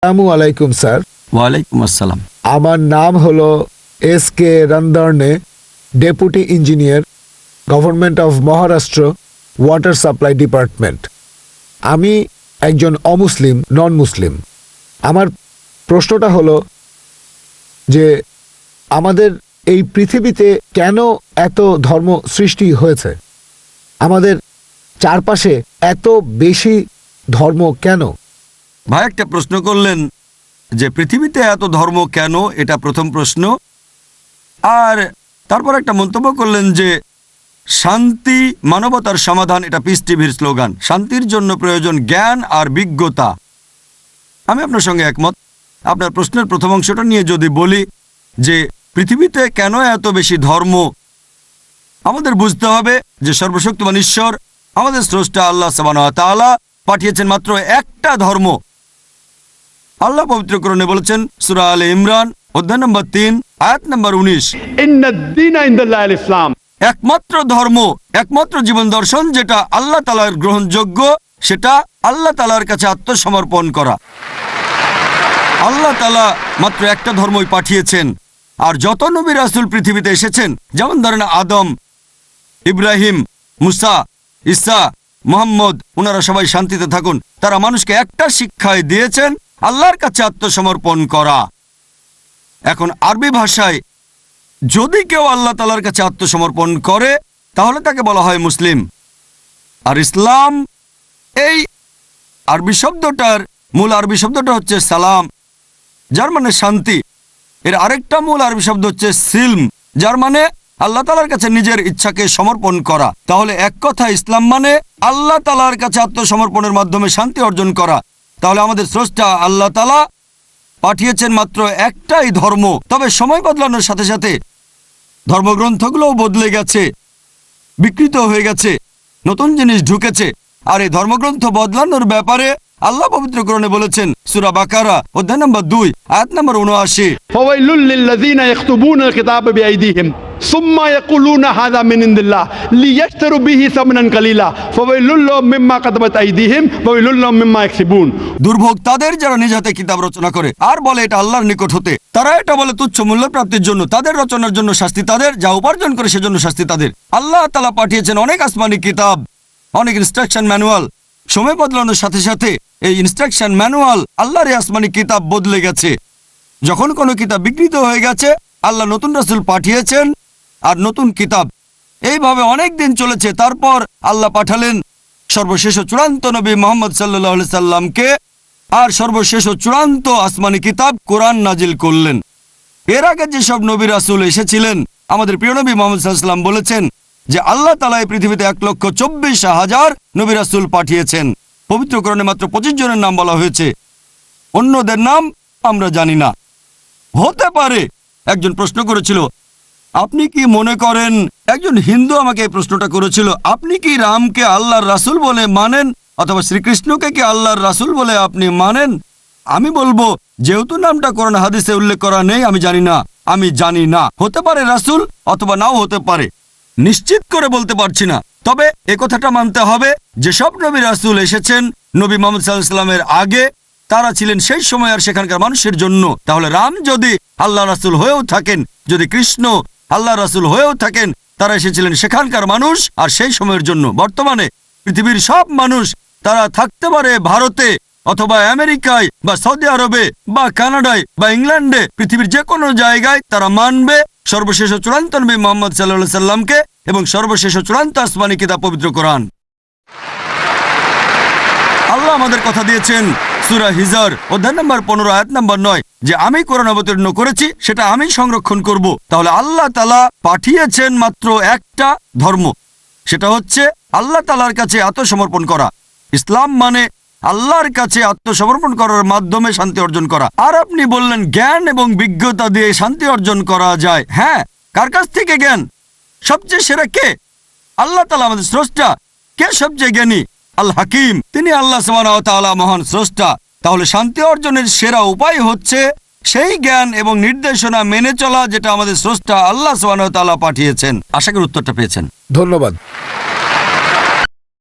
আসসালামু আলাইকুম স্যার। ওয়ালাইকুম আসসালাম। আমার নাম হলো এস.কে. রন্দর্নে, deputy engineer, government of Maharashtra, water supply department. আমি একজন অমুসলিম, নন মুসলিম। আমার প্রশ্নটা হলো যে আমাদের এই পৃথিবীতে কেন এত ধর্ম সৃষ্টি হয়েছে? আমাদের চারপাশে এত বেশি ধর্ম কেন? ভাই একটা প্রশ্ন করলেন যে পৃথিবীতে এত ধর্ম কেন, এটা প্রথম প্রশ্ন। আর তারপর একটা মন্তব্য করলেন যে শান্তি মানবতার সমাধান, এটা পিস টিভির স্লোগান। শান্তির জন্য প্রয়োজন জ্ঞান আর বিজ্ঞতা। আমি আপনার সঙ্গে একমত। আপনার প্রশ্নের প্রথম অংশটা নিয়ে যদি বলি যে পৃথিবীতে কেন এত বেশি ধর্ম, আমাদের বুঝতে হবে যে সর্বশক্তিমান ঈশ্বর আমাদের স্রষ্টা আল্লাহ সুবহানাহু ওয়া তাআলা পাঠিয়েছেন মাত্র একটা ধর্ম। আল্লাহ পবিত্র কোরআনে বলেছেন সূরা আলে ইমরান অধ্যায় নম্বর 3 আয়াত নম্বর 19, ইন্নাদ-দীনা ইনদাল্লাহিল ইসলাম। একমাত্র ধর্ম, একমাত্র জীবন দর্শন যেটা আল্লাহ তাআলার গ্রহণযোগ্য, সেটা আল্লাহ তাআলার কাছে আত্মসমর্পণ করা। আল্লাহ তাআলা মাত্র একটা ধর্মই পাঠিয়েছেন। আর যত নবী রাসূল পৃথিবীতে এসেছেন, যেমন ধরেন আদম, ইব্রাহিম, মুসা, ঈসা, মুহাম্মদ, ওনারা সবাই শান্তিতে থাকুন, তারা মানুষকে একটা শিক্ষাই দিয়েছেন, আল্লাহর কাছে আত্মসমর্পণ করা। এখন আরবি ভাষায় যদি কেউ আল্লাহ তাআলার কাছে আত্মসমর্পণ করে তাহলে তাকে বলা হয় মুসলিম। আর ইসলাম, এই আরবি শব্দটার মূল আরবি শব্দটা হচ্ছে সালাম, যার মানে শান্তি। এর আরেকটা মূল আরবি শব্দ হচ্ছে সিলম, যার মানে আল্লাহ তাআলার কাছে নিজের ইচ্ছাকে সমর্পণ করা। তাহলে এক কথা ইসলাম মানে আল্লাহ তাআলার কাছে আত্মসমর্পণের মাধ্যমে শান্তি অর্জন করা। তাহলে আমাদের স্রষ্টা আল্লাহ তাআলা পাঠিয়েছেন মাত্র একটাই ধর্ম। তবে সময় বদলানোর সাথে সাথে ধর্মগ্রন্থগুলোও বদলে গেছে, বিকৃত হয়ে গেছে, নতুন জিনিস ঢুকেছে। আর এই ধর্মগ্রন্থ বদলানোর ব্যাপারে আল্লাহ পবিত্র কোরআনে বলেছেন সূরা বাকারা অধ্যায় নম্বর 2 আয়াত নম্বর 79, ফাওয়াইলুল লিল্লাযিনা ইয়াকতুবুনাল কিতাবা বিআইদিহিম সুম্মা ইয়াকুলুনা হাযা মিন ইনদিল্লাহ লিয়াশতারু বিহি সামনান কালিলা ফাওয়াইলুল লাহুম মিম্মা কাতাবাত আইদিহিম ওয়াইলুল লাহুম মিম্মা ইয়াকসিবুন। দুর্ভোগ তাদের যারা নিজ হাতে কিতাব রচনা করে আর বলে এটা আল্লাহর নিকট হতে। তারা এটা বলে তুচ্ছ মূল্য প্রাপ্তির জন্য, তাদের রচনার জন্য শাস্তি তাদের, যা উপার্জন করে সেজন্য শাস্তি তাদের। আল্লাহ তাআলা পাঠিয়েছেন অনেক আসমানি কিতাব, অনেক ইনস্ট্রাকশন ম্যানুয়াল। সময় বদলানোর সাথে সাথে এই ইনস্ট্রাকশন ম্যানুয়াল আল্লাহর এই আসমানি কিতাব বদলে গেছে। যখন কোনো কিতাব বিকৃত হয়ে গেছে, আল্লাহ নতুন রাসূল পাঠিয়েছেন আর নতুন কিতাব। এইভাবে অনেক দিন চলেছে। তারপর আল্লাহ পাঠালেন সর্বশেষ ও চূড়ান্ত নবী মুহাম্মদ সাল্লাল্লাহু আলাইহি সাল্লামকে, আর সর্বশেষ ও চূড়ান্ত আসমানি কিতাব কোরআন নাজিল করলেন। এর আগে যেসব নবী রাসূল এসেছিলেন, আমাদের প্রিয় নবী মুহাম্মদ সাল্লাল্লাহু আলাইহি সাল্লাম বলেছেন যে আল্লাহ তাআলা এই পৃথিবীতে 1,24,000 নবী রাসূল পাঠিয়েছেন। পবিত্র কোরআনে মাত্র 25 জনের নাম বলা হয়েছে, অন্যদের নাম আমরা জানি না। হতে পারে একজন প্রশ্ন করেছিল, আপনি কি মনে করেন, একজন হিন্দু আমাকে এই প্রশ্নটা করেছিল, আপনি কি রামকে আল্লাহর রাসূল বলে মানেন অথবা শ্রীকৃষ্ণকে কি আল্লাহর রাসূল বলে আপনি মানেন? আমি বলবো, যেহেতু নামটা কোরআন হাদিসে উল্লেখ করা নেই, আমি জানি না। হতে পারে রাসূল অথবা নাও হতে পারে, নিশ্চিত করে বলতে পারছি না। তবে এ কথাটা মানতে হবে যেসব নবী রাসূল এসেছেন নবী মুহাম্মদ সাল্লাল্লাহু আলাইহি ওয়াসাল্লামের আগে, তারা ছিলেন সেই সময় আর সেখানকার মানুষের জন্য। তাহলে রাম যদি আল্লাহ রাসূল হয়েও থাকেন, যদি কৃষ্ণ আল্লাহ রাসূল হয়েও থাকেন, তারা এসেছিলেন সেখানকার মানুষ আর সেই সময়ের জন্য। বর্তমানে পৃথিবীর সব মানুষ, তারা থাকতে পারে ভারতে অথবা আমেরিকায় বা সৌদি আরবে বা কানাডায় বা ইংল্যান্ডে, পৃথিবীর যে কোনো জায়গায় তারা মানবে সর্বশেষ ও চূড়ান্ত নবী মুহাম্মদ সাল্লাল্লাহু আলাইহি সাল্লামকে এবং সর্বশেষ ও চূড়ান্ত আসমানি কিতাব পবিত্র কোরআন। আল্লাহ আমাদের কথা দিয়েছেন সূরা হিজর অধ্যায় নম্বর 15 আয়াত নম্বর 9 যে আমি কোরআন অবতীর্ণ করেছি, সেটা আমি সংরক্ষণ করব। তাহলে আল্লাহ তাআলা পাঠিয়েছেন মাত্র একটা ধর্ম, সেটা হচ্ছে আল্লাহ তাআলার কাছে আত্মসমর্পণ করা। ইসলাম মানে আল্লাহর কাছে আত্মসমর্পণ করার মাধ্যমে শান্তি অর্জন করা। আর আপনি বললেন জ্ঞান এবং বিজ্ঞতা দিয়ে শান্তি অর্জন করা যায়। হ্যাঁ, কার কাছ থেকে জ্ঞান? সবচেয়ে সেরা কে? আল্লাহ তাআলা আমাদের স্রষ্টা। কে সবচেয়ে জ্ঞানী? আল হাকিম, তিনি আল্লাহ সুবহানাহু ওয়া তাআলা মহান স্রষ্টা। তাহলে শান্তি অর্জনের সেরা উপায় হচ্ছে সেই জ্ঞান এবং নির্দেশনা মেনে চলা, যেটা আমাদের স্রষ্টা আল্লাহ সুবহানাহু ওয়া তাআলা পাঠিয়েছেন। আশা করি উত্তরটা পেয়েছেন। ধন্যবাদ।